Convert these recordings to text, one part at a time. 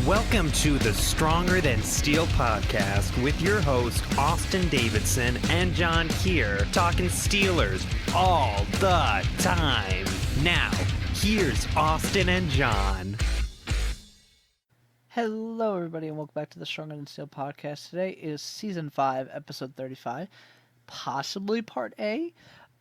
Welcome to the Stronger Than Steel podcast with your host, Austin Davidson and John Keir, talking Steelers all the time. Now, here's Austin and John. Hello, everybody, and welcome back to the Stronger Than Steel podcast. Today is Season 5, Episode 35, possibly Part A.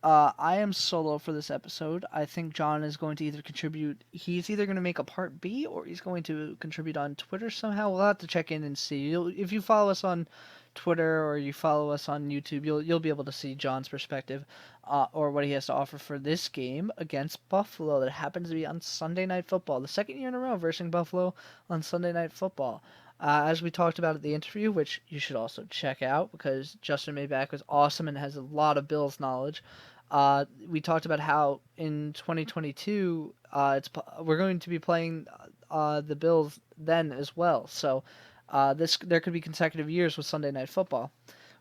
I am solo for this episode. I think John is going to either contribute, he's either going to make a Part B, or he's going to contribute on Twitter somehow. We'll have to check in and see. If you follow us on Twitter or you follow us on YouTube, you'll be able to see John's perspective, or what he has to offer for this game against Buffalo that happens to be on Sunday Night Football. The second year in a row versus Buffalo on Sunday Night Football. As we talked about at the interview, which you should also check out because Justin Mayback was awesome and has a lot of Bills knowledge. We talked about how in 2022 we're going to be playing the Bills then as well. So there could be consecutive years with Sunday Night Football.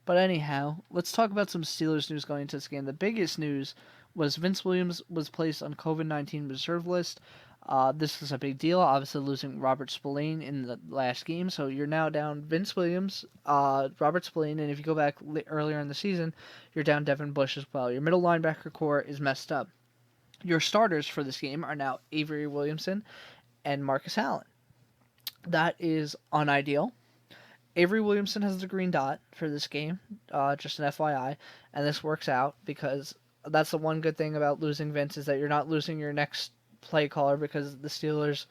But anyhow, let's talk about some Steelers news going into this game. The biggest news was Vince Williams was placed on COVID-19 reserve list. This is a big deal, obviously losing Robert Spillane in the last game. So you're now down Vince Williams, Robert Spillane, and if you go back earlier in the season, you're down Devin Bush as well. Your middle linebacker core is messed up. Your starters for this game are now Avery Williamson and Marcus Allen. That is unideal. Avery Williamson has the green dot for this game, just an FYI, and this works out because that's the one good thing about losing Vince is that you're not losing your next play caller because the Steelers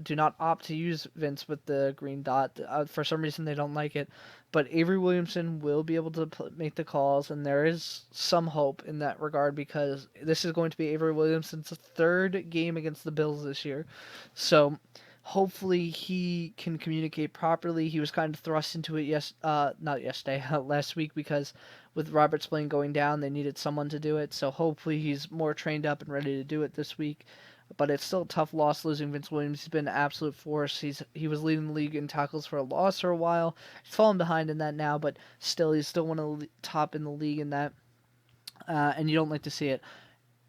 do not opt to use Vince with the green dot. For some reason, they don't like it. But Avery Williamson will be able to make the calls, and there is some hope in that regard because this is going to be Avery Williamson's third game against the Bills this year. So hopefully he can communicate properly. He was kind of thrust into it last week because with Robert Spillane going down, they needed someone to do it. So hopefully he's more trained up and ready to do it this week. But it's still a tough loss losing Vince Williams. He's been an absolute force. He was leading the league in tackles for a loss for a while. He's fallen behind in that now, but still he's still one of the top in the league in that. And you don't like to see it.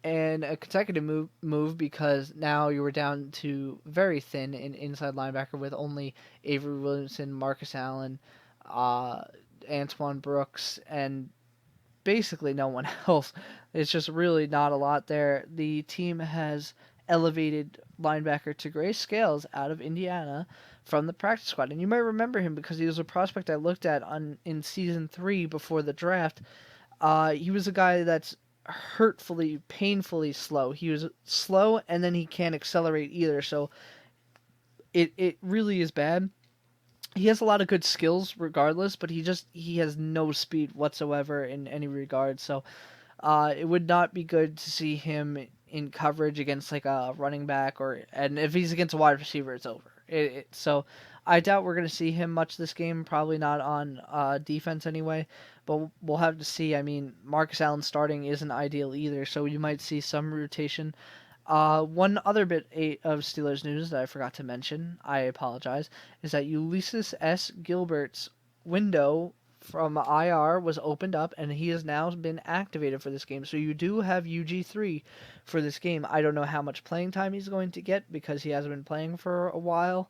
And a consecutive move because now you were down to very thin in inside linebacker with only Avery Williamson, Marcus Allen, Antoine Brooks, and basically no one else. It's just really not a lot there. The team has elevated linebacker to Gray Scales out of Indiana from the practice squad. And you might remember him because he was a prospect I looked at in Season 3 before the draft. He was a guy that's painfully slow. He was slow and then he can't accelerate either, so it really is bad. He has a lot of good skills regardless, but he has no speed whatsoever in any regard, so it would not be good to see him in coverage against like a running back and if he's against a wide receiver, it's over. So I doubt we're going to see him much this game, probably not on defense anyway, but we'll have to see. I mean, Marcus Allen starting isn't ideal either, so you might see some rotation. One other bit of Steelers news that I forgot to mention, I apologize, is that Ulysses S. Gilbert's window from IR was opened up, and he has now been activated for this game. So you do have UG3 for this game. I don't know how much playing time he's going to get because he hasn't been playing for a while,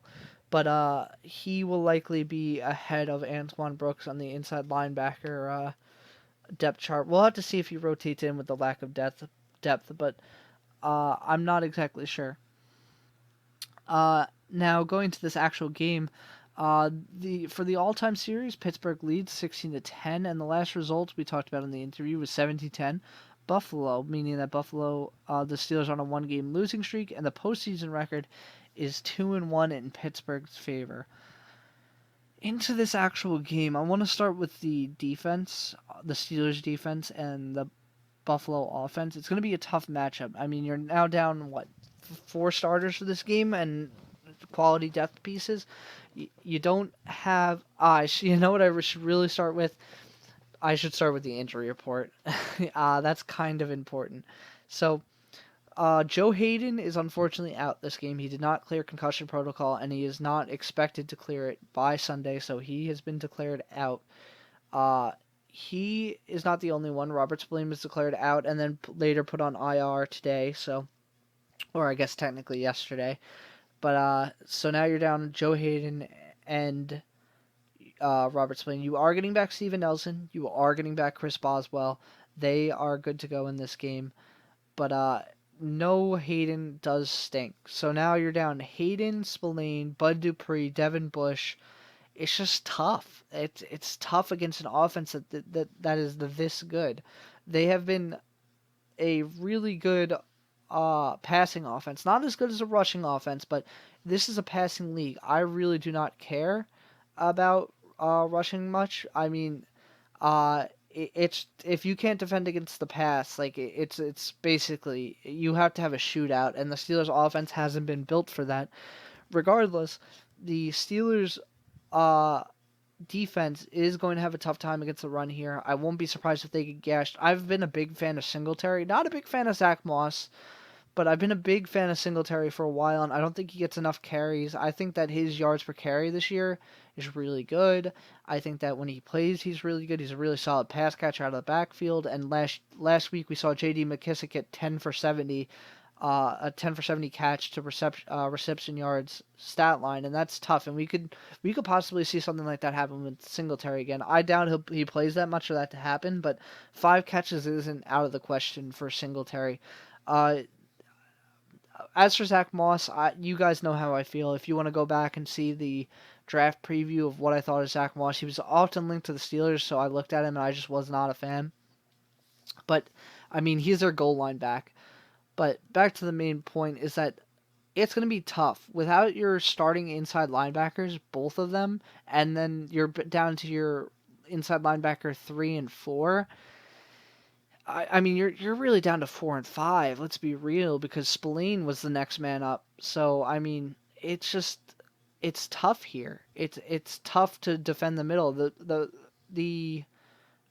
but he will likely be ahead of Antoine Brooks on the inside linebacker depth chart. We'll have to see if he rotates in with the lack of depth, but I'm not exactly sure. Now going to this actual game. For the all-time series, Pittsburgh leads 16-10, and the last result we talked about in the interview was 17-10. Buffalo, meaning that Buffalo, the Steelers are on a one-game losing streak, and the postseason record is 2-1 in Pittsburgh's favor. Into this actual game, I want to start with the defense, the Steelers defense, and the Buffalo offense. It's going to be a tough matchup. I mean, you're now down, 4 starters for this game, and quality depth pieces. You don't have... you know what I should really start with? I should start with the injury report. That's kind of important. So, Joe Hayden is unfortunately out this game. He did not clear concussion protocol, and he is not expected to clear it by Sunday, so he has been declared out. He is not the only one. Robert Spillane was declared out and then later put on IR today, or I guess technically yesterday. But so now you're down Joe Hayden and Robert Spillane. You are getting back Steven Nelson. You are getting back Chris Boswell. They are good to go in this game. But no Hayden does stink. So now you're down Hayden, Spillane, Bud Dupree, Devin Bush. It's just tough. It's tough against an offense that is this good. They have been a really good passing offense. Not as good as a rushing offense, but this is a passing league. I really do not care about rushing much. I mean, it's if you can't defend against the pass, like it's basically you have to have a shootout, and the Steelers' offense hasn't been built for that. Regardless, the Steelers' uh, defense is going to have a tough time against the run here. I won't be surprised if they get gashed. I've been a big fan of Singletary, not a big fan of Zach Moss, but I've been a big fan of Singletary for a while, and I don't think he gets enough carries. I think that his yards per carry this year is really good. I think that when he plays, he's really good. He's a really solid pass catcher out of the backfield. And last week we saw J.D. McKissick get 10 for 70, a 10 for 70 catch to reception yards stat line, and that's tough. And we could possibly see something like that happen with Singletary again. I doubt he plays that much for that to happen, but 5 catches isn't out of the question for Singletary. As for Zach Moss, you guys know how I feel. If you want to go back and see the draft preview of what I thought of Zach Moss, he was often linked to the Steelers, so I looked at him and I just was not a fan. But, I mean, he's their goal line back. But back to the main point is that it's going to be tough. Without your starting inside linebackers, both of them, and then you're down to your inside linebacker 3 and 4, I mean, you're really down to 4 and 5. Let's be real, because Spillane was the next man up. So I mean, it's tough here. It's tough to defend the middle. The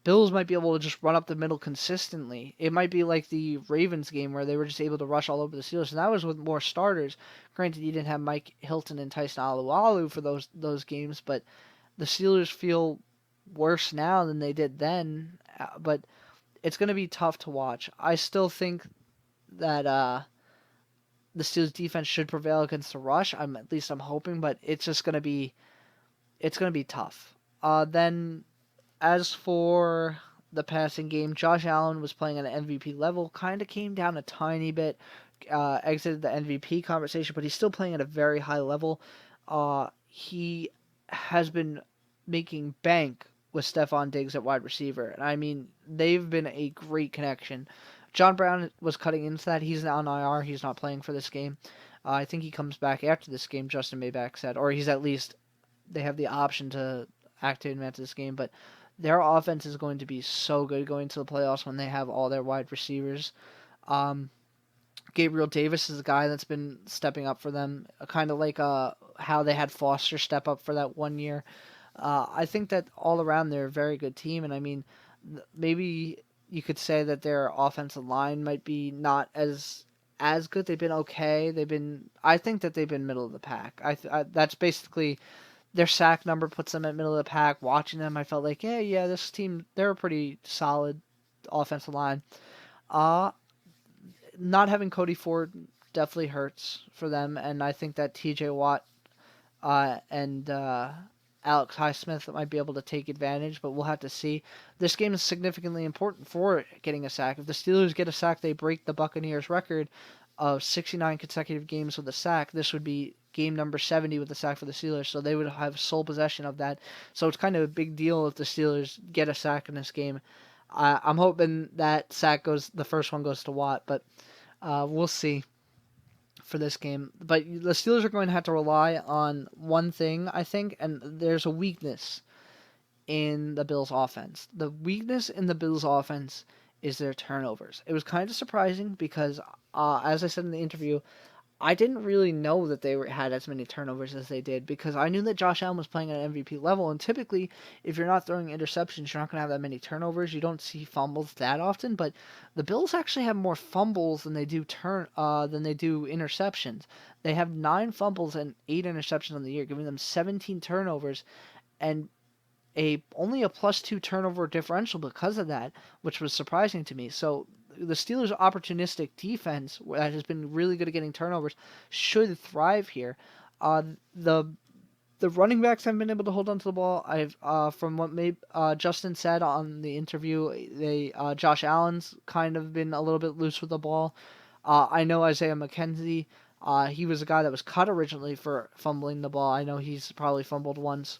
Bills might be able to just run up the middle consistently. It might be like the Ravens game where they were just able to rush all over the Steelers, and that was with more starters. Granted, you didn't have Mike Hilton and Tyson Alualu for those games, but the Steelers feel worse now than they did then. But it's going to be tough to watch. I still think that the Steelers defense should prevail against the rush. At least I'm hoping, but it's going to be tough. Then as for the passing game, Josh Allen was playing at an MVP level, kind of came down a tiny bit, exited the MVP conversation, but he's still playing at a very high level. He has been making bank with Stephon Diggs at wide receiver. And I mean, they've been a great connection. John Brown was cutting into that. He's now on IR. He's not playing for this game. I think he comes back after this game, Justin Mayback said. Or he's at least, they have the option to activate him after this game. But their offense is going to be so good going to the playoffs when they have all their wide receivers. Gabriel Davis is a guy that's been stepping up for them, kind of like how they had Foster step up for that 1 year. I think that all around they're a very good team, and I mean, maybe you could say that their offensive line might be not as good. They've been okay. I think that they've been middle of the pack. That's basically their sack number puts them at middle of the pack. Watching them, I felt like, yeah, this team, they're a pretty solid offensive line. Not having Cody Ford definitely hurts for them, and I think that T.J. Watt and Alex Highsmith might be able to take advantage, but we'll have to see. This game is significantly important for getting a sack. If the Steelers get a sack, they break the Buccaneers' record of 69 consecutive games with a sack. This would be game number 70 with a sack for the Steelers, so they would have sole possession of that. So it's kind of a big deal if the Steelers get a sack in this game. I'm hoping that the first one goes to Watt, but we'll see for this game. But the Steelers are going to have to rely on one thing, I think, and there's a weakness in the Bills' offense. The weakness in the Bills' offense is their turnovers. It was kind of surprising because, as I said in the interview, I didn't really know that they had as many turnovers as they did because I knew that Josh Allen was playing at an MVP level, and typically, if you're not throwing interceptions, you're not going to have that many turnovers. You don't see fumbles that often, but the Bills actually have more fumbles than they do interceptions. They have 9 fumbles and 8 interceptions on the year, giving them 17 turnovers, and only a +2 turnover differential because of that, which was surprising to me. So the Steelers' opportunistic defense that has been really good at getting turnovers should thrive here. Uh, the the running backs haven't been able to hold onto the ball. I've from what Justin said on the interview, Josh Allen's kind of been a little bit loose with the ball. I know Isaiah McKenzie. He was a guy that was cut originally for fumbling the ball. I know he's probably fumbled once.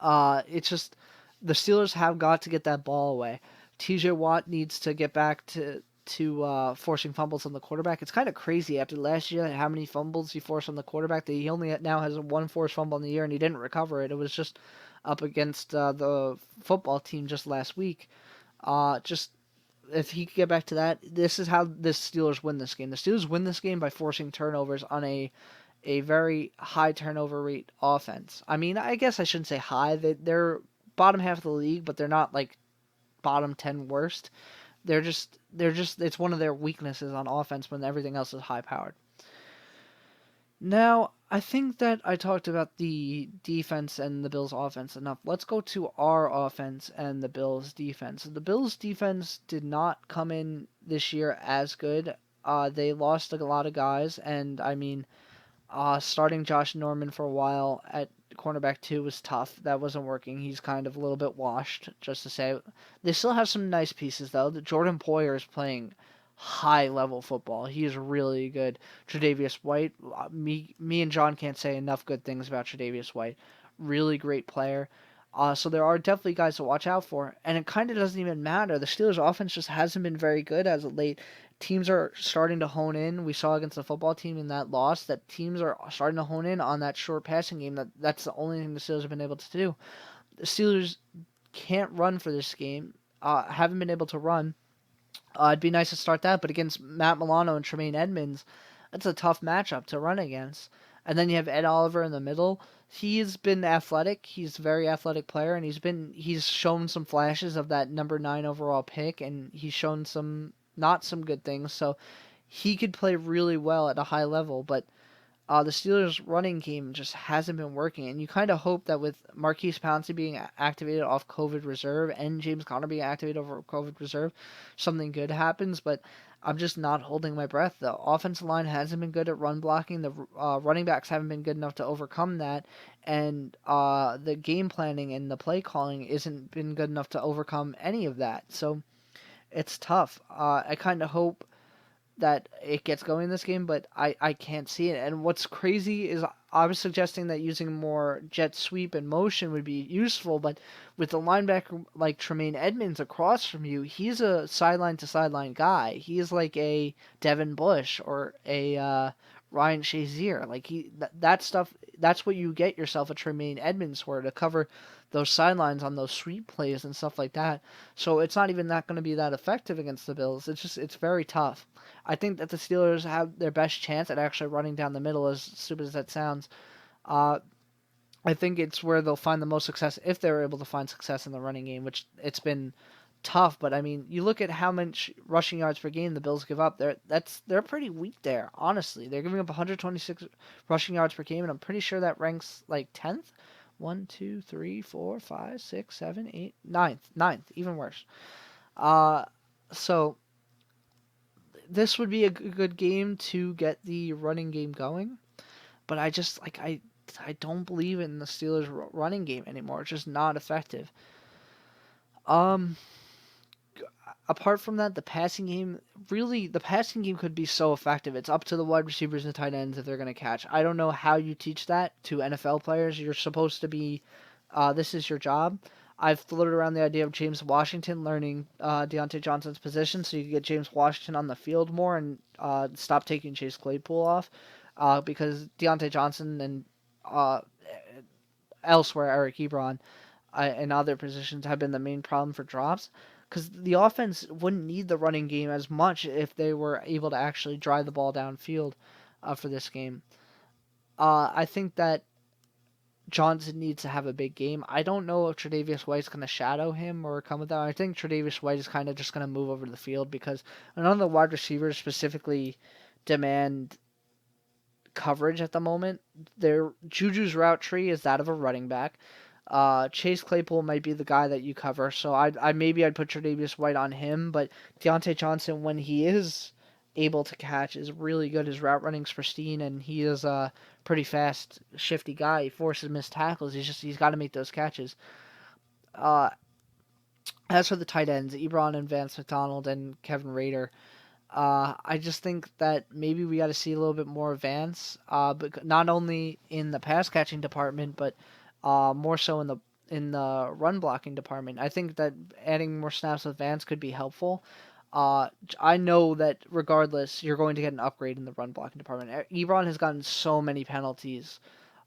It's just the Steelers have got to get that ball away. T.J. Watt needs to get back to forcing fumbles on the quarterback. It's kind of crazy after last year how many fumbles he forced on the quarterback. That he only now has one forced fumble in the year and he didn't recover it. It was just up against the football team just last week. Just if he could get back to that, this is how the Steelers win this game. The Steelers win this game by forcing turnovers on a very high turnover rate offense. I mean, I guess I shouldn't say high. They're bottom half of the league, but they're not like bottom 10 worst. They're just it's one of their weaknesses on offense when everything else is high powered. Now, I think that I talked about the defense and the Bills offense enough. Let's go to our offense and the Bills defense. The Bills defense did not come in this year as good. They lost a lot of guys, and I mean, starting Josh Norman for a while at cornerback 2 was tough. That wasn't working. He's kind of a little bit washed, just to say. They still have some nice pieces, though. Jordan Poyer is playing high-level football. He is really good. Tre'Davious White, me and John can't say enough good things about Tre'Davious White. Really great player. So there are definitely guys to watch out for. And it kind of doesn't even matter. The Steelers' offense just hasn't been very good as of late. Teams are starting to hone in. We saw against the football team in that loss that teams are starting to hone in on that short passing game. That's the only thing the Steelers have been able to do. The Steelers can't run for this game. Haven't been able to run. It'd be nice to start that, but against Matt Milano and Tremaine Edmonds, that's a tough matchup to run against. And then you have Ed Oliver in the middle. He's been athletic. He's a very athletic player, and he's shown some flashes of that number 9 overall pick, and he's shown some not some good things. So he could play really well at a high level, but the Steelers' running game just hasn't been working, and you kind of hope that with Marquise Pouncey being activated off COVID reserve and James Conner being activated over COVID reserve, something good happens, but I'm just not holding my breath. The offensive line hasn't been good at run blocking. The running backs haven't been good enough to overcome that, and the game planning and the play calling isn't been good enough to overcome any of that. So it's tough. I kind of hope that it gets going in this game, but I can't see it. And what's crazy is I was suggesting that using more jet sweep and motion would be useful, but with the linebacker like Tremaine Edmonds across from you, he's a sideline to sideline guy. He's like a Devin Bush or a Ryan Shazier. Like that stuff. That's what you get yourself a Tremaine Edmonds for, to cover those sidelines on those sweep plays and stuff like that. So it's not even not going to be that effective against the Bills. It's very tough. I think that the Steelers have their best chance at actually running down the middle, as stupid as that sounds. I think it's where they'll find the most success if they're able to find success in the running game, which it's been tough. But I mean, you look at how much rushing yards per game the Bills give up. They're pretty weak there. Honestly, they're giving up 126 rushing yards per game, and I'm pretty sure that ranks like 10th. 1, 2, 3, 4, 5, 6, 7, 8, 9th, even worse. So this would be a good game to get the running game going, but I just I don't believe in the Steelers' running game anymore. It's just not effective. Apart from that, the passing game could be so effective. It's up to the wide receivers and tight ends if they're going to catch. I don't know how you teach that to NFL players. You're supposed to be, this is your job. I've floated around the idea of James Washington learning Deontay Johnson's position so you can get James Washington on the field more and stop taking Chase Claypool off because Deontay Johnson and elsewhere Eric Ebron and other positions have been the main problem for drops. Because the offense wouldn't need the running game as much if they were able to actually drive the ball downfield for this game. I think that Johnson needs to have a big game. I don't know if Tre'Davious White's going to shadow him or come with that. I think Tre'Davious White is kind of just going to move over the field because none of the wide receivers specifically demand coverage at the moment. Juju's route tree is that of a running back. Chase Claypool might be the guy that you cover, so I'd put Tre'Davious White on him, but Deontay Johnson, when he is able to catch, is really good. His route running's pristine, and he is a pretty fast, shifty guy. He forces missed tackles. He's got to make those catches. Uh, as for the tight ends, Ebron and Vance McDonald and Kevin Rader, I just think that maybe we got to see a little bit more of Vance, but not only in the pass catching department, but more so in the run blocking department. I think that adding more snaps with Vance could be helpful. I know that regardless, you're going to get an upgrade in the run blocking department. Ebron has gotten so many penalties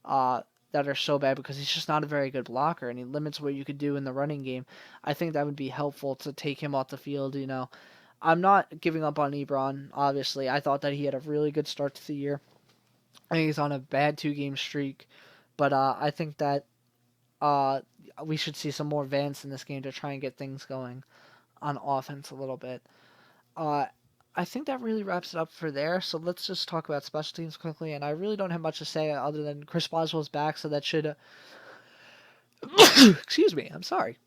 that are so bad because he's just not a very good blocker, and he limits what you could do in the running game. I think that would be helpful to take him off the field. I'm not giving up on Ebron, obviously. I thought that he had a really good start to the year. I think he's on a bad 2-game streak, but I think that we should see some more Vance in this game to try and get things going on offense a little bit. I think that really wraps it up for there, so let's just talk about special teams quickly, and I really don't have much to say other than Chris Boswell's back, so that should... excuse me, I'm sorry.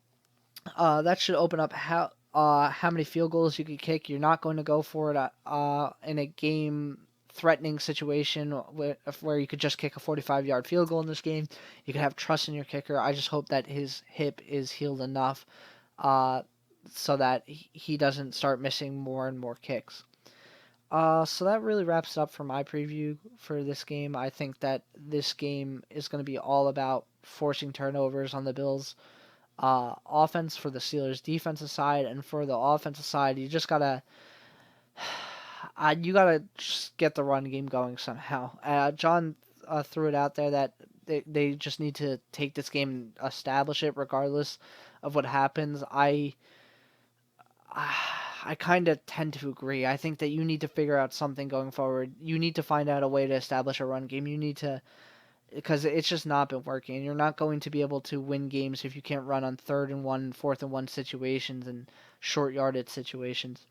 That should open up how many field goals you could kick. You're not going to go for it in a game-threatening situation where you could just kick a 45-yard field goal in this game. You could have trust in your kicker. I just hope that his hip is healed enough so that he doesn't start missing more and more kicks. So that really wraps up for my preview for this game. I think that this game is going to be all about forcing turnovers on the Bills' offense for the Steelers' defensive side, and for the offensive side, you just gotta just get the run game going somehow. John threw it out there that they just need to take this game and establish it regardless of what happens. I kind of tend to agree. I think that you need to figure out something going forward. You need to find out a way to establish a run game. You need to, because it's just not been working. You're not going to be able to win games if you can't run on 3rd and 1, 4th and 1 situations and short yardage situations.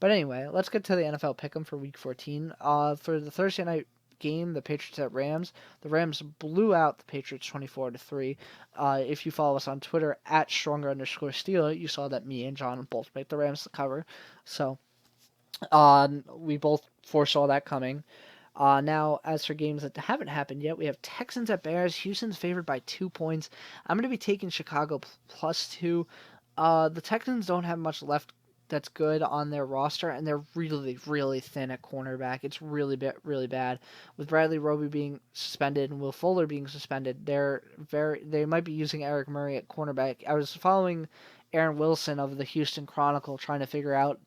But anyway, let's get to the NFL pick'em for Week 14. For the Thursday night game, the Patriots at Rams. The Rams blew out the Patriots 24-3. If you follow us on Twitter at @stronger_Steeler, you saw that me and John both picked the Rams to cover. So we both foresaw that coming. Now, as for games that haven't happened yet, we have Texans at Bears. Houston's favored by 2 points. I'm going to be taking Chicago +2. The Texans don't have much left that's good on their roster, and they're really, really thin at cornerback. It's really bad. With Bradley Roby being suspended and Will Fuller being suspended, they might be using Eric Murray at cornerback. I was following Aaron Wilson of the Houston Chronicle trying to figure out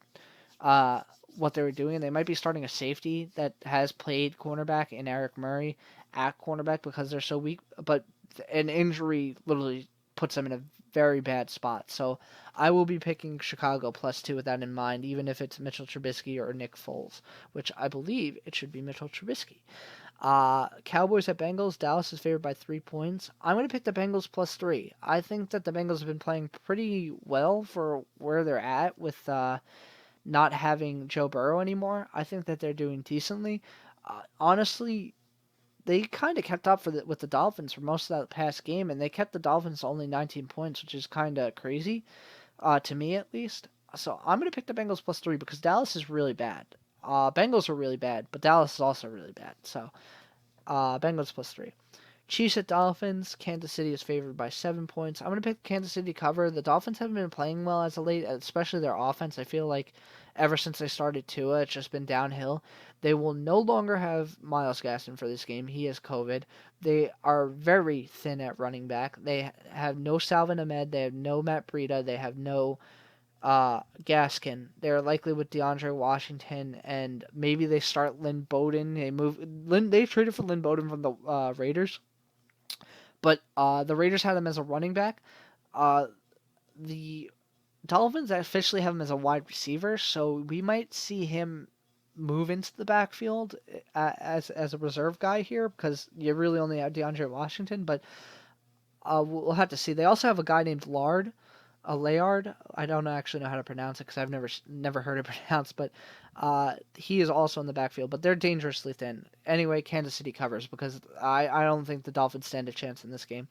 what they were doing. They might be starting a safety that has played cornerback in Eric Murray at cornerback because they're so weak, but an injury literally puts them in a very bad spot. So I will be picking Chicago +2 with that in mind, even if it's Mitchell Trubisky or Nick Foles, which I believe it should be Mitchell Trubisky. Cowboys at Bengals. Dallas is favored by 3 points. I'm going to pick the Bengals +3. I think that the Bengals have been playing pretty well for where they're at with not having Joe Burrow anymore. I think that they're doing decently. Honestly, they kind of kept up with the Dolphins for most of that past game, and they kept the Dolphins to only 19 points, which is kind of crazy, to me at least. So I'm going to pick the Bengals +3 because Dallas is really bad. Bengals are really bad, but Dallas is also really bad. So Bengals +3. Chiefs at Dolphins. Kansas City is favored by 7 points. I'm going to pick Kansas City cover. The Dolphins haven't been playing well as of late, especially their offense. I feel like ever since they started Tua, it's just been downhill. They will no longer have Myles Gaskin for this game. He has COVID. They are very thin at running back. They have no Salvin Ahmed. They have no Matt Breida. They have no Gaskin. They're likely with DeAndre Washington, and maybe they start Lynn Bowden. They traded for Lynn Bowden from the Raiders, but the Raiders had him as a running back. The Dolphins officially have him as a wide receiver, so we might see him move into the backfield as a reserve guy here because you really only have DeAndre Washington, but we'll have to see. They also have a guy named Layard. I don't actually know how to pronounce it because I've never heard it pronounced, but he is also in the backfield, but they're dangerously thin. Anyway, Kansas City covers because I don't think the Dolphins stand a chance in this game.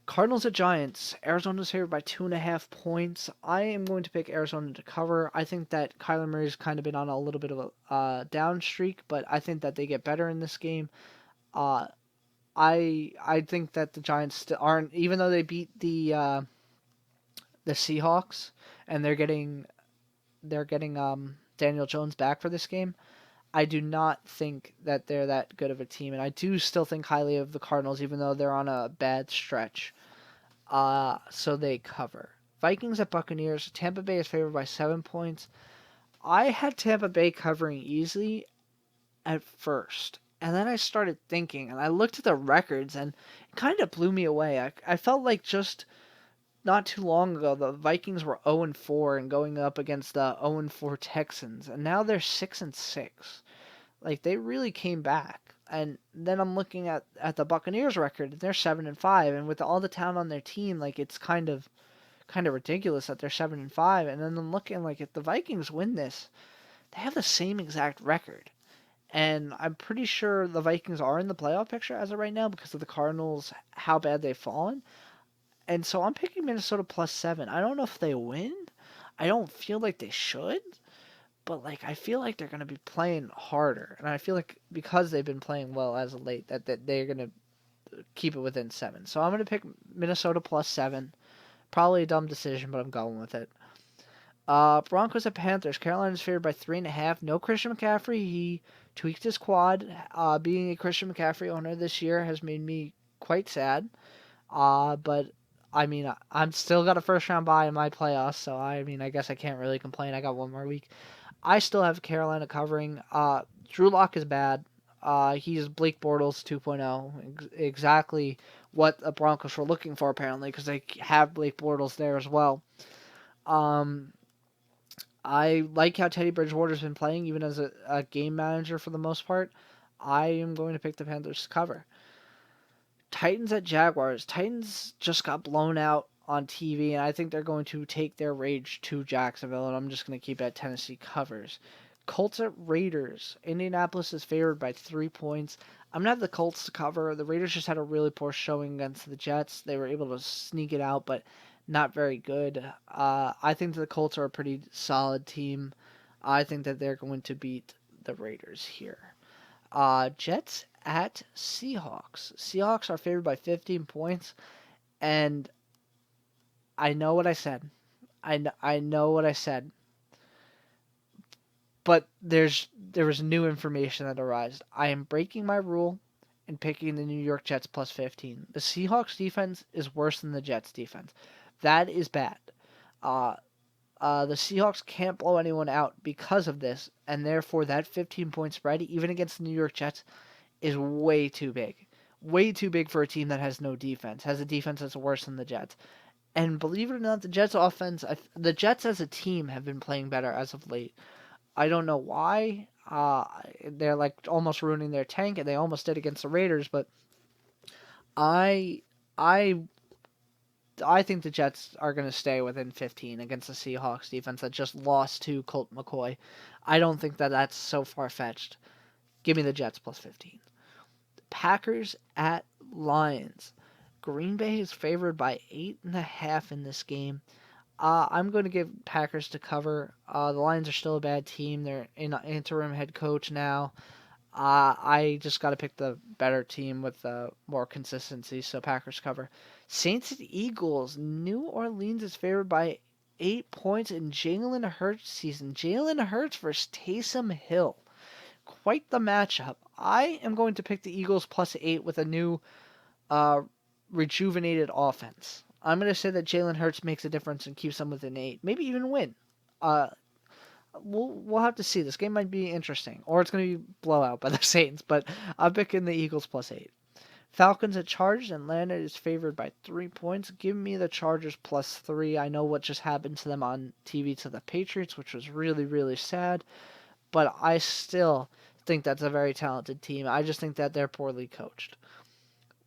Cardinals at Giants. Arizona's favored by 2.5 points. I am going to pick Arizona to cover. I think that Kyler Murray's kind of been on a little bit of a down streak, but I think that they get better in this game. Uh, I think that the Giants still aren't, even though they beat the Seahawks and they're getting Daniel Jones back for this game. I do not think that they're that good of a team, and I do still think highly of the Cardinals, even though they're on a bad stretch. So they cover. Vikings at Buccaneers. Tampa Bay is favored by 7 points. I had Tampa Bay covering easily at first, and then I started thinking, and I looked at the records, and it kind of blew me away. I felt like just not too long ago, the Vikings were 0-4 and going up against the 0-4 Texans, and now they're 6-6. Like, they really came back. And then I'm looking at the Buccaneers record, and they're 7-5, and with all the talent on their team, like, it's kind of ridiculous that they're 7-5. And then I'm looking, like, if the Vikings win this, they have the same exact record. And I'm pretty sure the Vikings are in the playoff picture as of right now because of the Cardinals, how bad they've fallen. And so I'm picking Minnesota +7. I don't know if they win. I don't feel like they should. But like I feel like they're going to be playing harder. And I feel like because they've been playing well as of late that they're going to keep it within 7. So I'm going to pick Minnesota +7. Probably a dumb decision, but I'm going with it. Broncos at Panthers. Carolina's favored by 3.5. No Christian McCaffrey. He tweaked his quad. Being a Christian McCaffrey owner this year has made me quite sad. But I mean, I'm still got a first round bye in my playoffs, so I mean, I guess I can't really complain. I got one more week. I still have Carolina covering. Drew Lock is bad. He's Blake Bortles 2.0, exactly what the Broncos were looking for apparently, because they have Blake Bortles there as well. I like how Teddy Bridgewater's been playing, even as a game manager for the most part. I am going to pick the Panthers to cover. Titans at Jaguars. Titans just got blown out on TV, and I think they're going to take their rage to Jacksonville, and I'm just going to keep it at Tennessee covers. Colts at Raiders. Indianapolis is favored by 3 points. I'm going to have the Colts to cover. The Raiders just had a really poor showing against the Jets. They were able to sneak it out, but not very good. I think the Colts are a pretty solid team. I think that they're going to beat the Raiders here. Jets at Seahawks. Seahawks are favored by 15 points, and I know what I said. I know what I said. But there was new information that arose. I am breaking my rule and picking the New York Jets +15. The Seahawks defense is worse than the Jets defense. That is bad. The Seahawks can't blow anyone out because of this, and therefore that 15-point spread, even against the New York Jets, is way too big. Way too big for a team that has no defense, has a defense that's worse than the Jets. And believe it or not, the Jets offense, the Jets as a team have been playing better as of late. I don't know why. They're like almost ruining their tank, and they almost did against the Raiders. But I think the Jets are going to stay within 15 against the Seahawks defense that just lost to Colt McCoy. I don't think that that's so far fetched. Give me the Jets +15. Packers at Lions. Green Bay is favored by 8.5 in this game. I'm going to give Packers to cover. The Lions are still a bad team. They're in an interim head coach now. I just got to pick the better team with more consistency, so Packers cover. Saints at Eagles. New Orleans is favored by 8 points in Jalen Hurts season. Jalen Hurts versus Taysom Hill. Quite the matchup. I am going to pick the Eagles +8 with a new rejuvenated offense. I'm going to say that Jalen Hurts makes a difference and keeps them within 8. Maybe even win. We'll have to see. This game might be interesting. Or it's going to be blowout by the Saints. But I'm picking the Eagles +8. Falcons at Chargers. Atlanta is favored by 3 points. Give me the Chargers +3. I know what just happened to them on TV to the Patriots, which was really, really sad. But I still think that's a very talented team. I just think that they're poorly coached.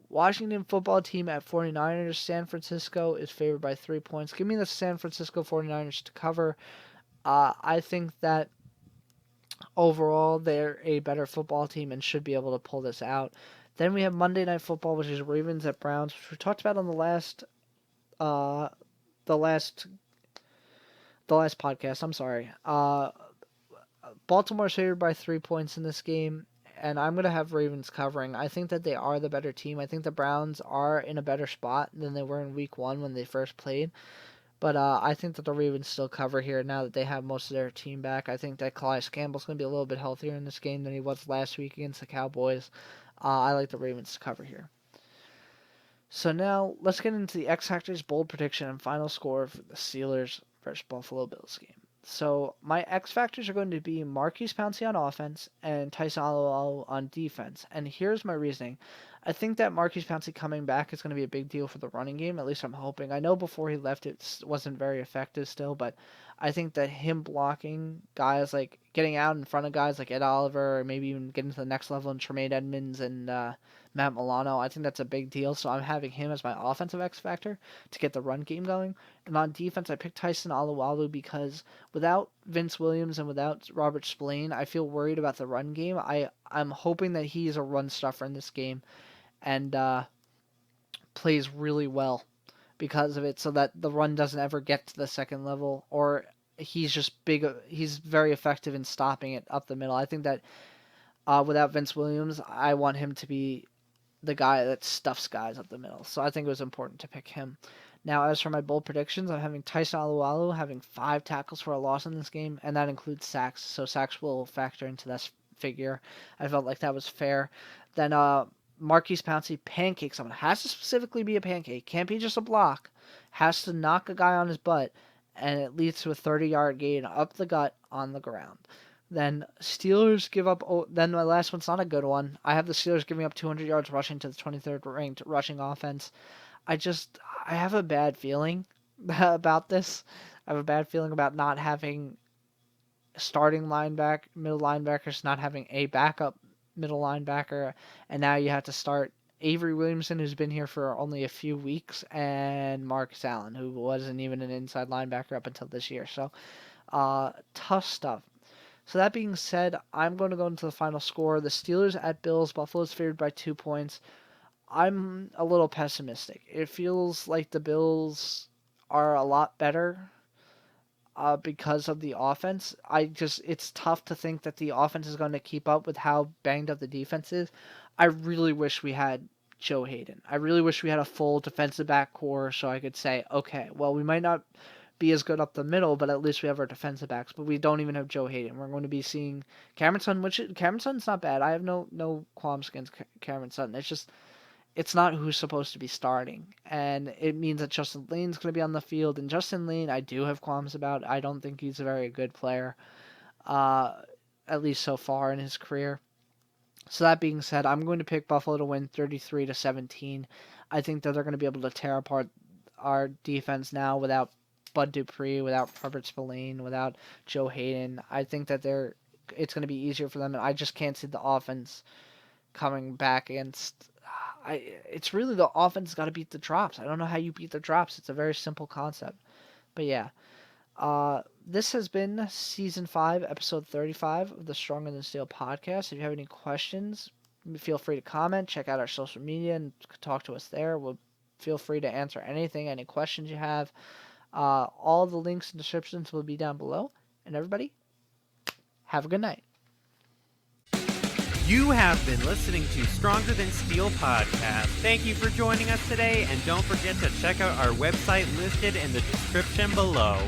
Washington football team at 49ers. San Francisco is favored by 3 points. Give me the San Francisco 49ers to cover. I think that overall, they're a better football team and should be able to pull this out. Then we have Monday Night Football, which is Ravens at Browns, which we talked about on uh, the last podcast. I'm sorry. Baltimore's favored by 3 points in this game, and I'm gonna have Ravens covering. I think that they are the better team. I think the Browns are in a better spot than they were in Week 1 when they first played. But I think that the Ravens still cover here now that they have most of their team back. I think that Calais Campbell's going to be a little bit healthier in this game than he was last week against the Cowboys. I like the Ravens to cover here. So now let's get into the X Factors bold prediction and final score for the Steelers versus Buffalo Bills game. So my X Factors are going to be Marquise Pouncey on offense and Tyson Alualu on defense. And here's my reasoning. I think that Marquise Pouncey coming back is going to be a big deal for the running game. At least I'm hoping. I know before he left it wasn't very effective still, but I think that him blocking guys, like getting out in front of guys like Ed Oliver, or maybe even getting to the next level in Tremaine Edmonds and Matt Milano, I think that's a big deal. So I'm having him as my offensive X factor to get the run game going. And on defense, I picked Tyson Alualu because without Vince Williams and without Robert Spillane, I feel worried about the run game. I'm hoping that he's a run stuffer in this game and plays really well because of it, so that the run doesn't ever get to the second level, or he's just big. He's very effective in stopping it up the middle. I think that without Vince Williams, I want him to be the guy that stuffs guys up the middle. So I think it was important to pick him. Now, as for my bold predictions, I'm having Tyson Alualu having 5 tackles for a loss in this game, and that includes sacks. So sacks will factor into this figure. I felt like that was fair. Then Marquise Pouncey pancakes someone. Has to specifically be a pancake. Can't be just a block. Has to knock a guy on his butt, and it leads to a 30-yard gain up the gut on the ground. Then Steelers give up. Then my last one's not a good one. I have the Steelers giving up 200 yards rushing to the 23rd ranked rushing offense. I have a bad feeling about this. I have a bad feeling about not having starting middle linebackers, not having a backup middle linebacker, and now you have to start Avery Williamson, who's been here for only a few weeks, and Marcus Allen, who wasn't even an inside linebacker up until this year. So, tough stuff. So that being said, I'm going to go into the final score. The Steelers at Bills. Buffalo's favored by 2 points. I'm a little pessimistic. It feels like the Bills are a lot better because of the offense. It's tough to think that the offense is going to keep up with how banged up the defense is. I really wish we had Joe Hayden. I really wish we had a full defensive back core so I could say, okay, well, we might not be as good up the middle, but at least we have our defensive backs. But we don't even have Joe Hayden. We're going to be seeing Cameron Sutton, which Cameron Sutton's not bad. I have no qualms against Cameron Sutton. It's just it's not who's supposed to be starting. And it means that Justin Lane's going to be on the field. And Justin Lane, I do have qualms about. I don't think he's a very good player, at least so far in his career. So that being said, I'm going to pick Buffalo to win 33-17. I think that they're going to be able to tear apart our defense now without Bud Dupree, without Robert Spillane, without Joe Hayden. I think that it's going to be easier for them, and I just can't see the offense coming back against. It's really the offense got to beat the drops. I don't know how you beat the drops. It's a very simple concept. But yeah, this has been Season 5, Episode 35 of the Stronger Than Steel podcast. If you have any questions, feel free to comment. Check out our social media and talk to us there. We'll feel free to answer anything, any questions you have. All the links and descriptions will be down below. And everybody, have a good night. You have been listening to Stronger Than Steel podcast. Thank you for joining us today, and don't forget to check out our website listed in the description below.